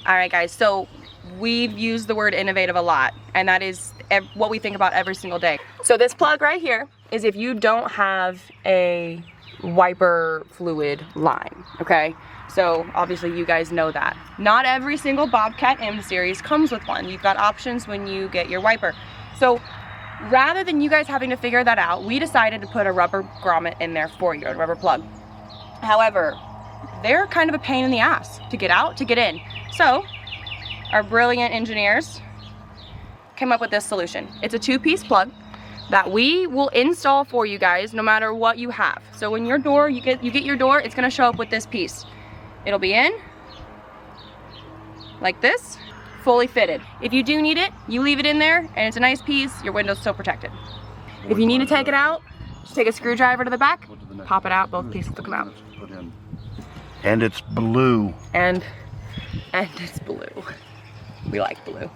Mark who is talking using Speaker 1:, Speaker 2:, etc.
Speaker 1: All right, guys, so we've used the word innovative a lot, and that is what we think about every single day. So this plug right here is if you don't have a wiper fluid line, okay? So obviously you guys know that. Not every single Bobcat M series comes with one. You've got options when you get your wiper. So rather than you guys having to figure that out, we decided to put a rubber grommet in there for you, a rubber plug. However, they're kind of a pain in the ass to get out, to get in. So our brilliant engineers came up with this solution. It's a 2-piece plug that we will install for you guys no matter what you have. So when your door, you get your door, it's gonna show up with this piece. It'll be in like this, fully fitted. If you do need it, you leave it in there and it's a nice piece, your window's still protected. If you need to take it out, just take a screwdriver to the back, pop it out, both pieces will come out.
Speaker 2: And it's blue.
Speaker 1: And it's blue. We like blue.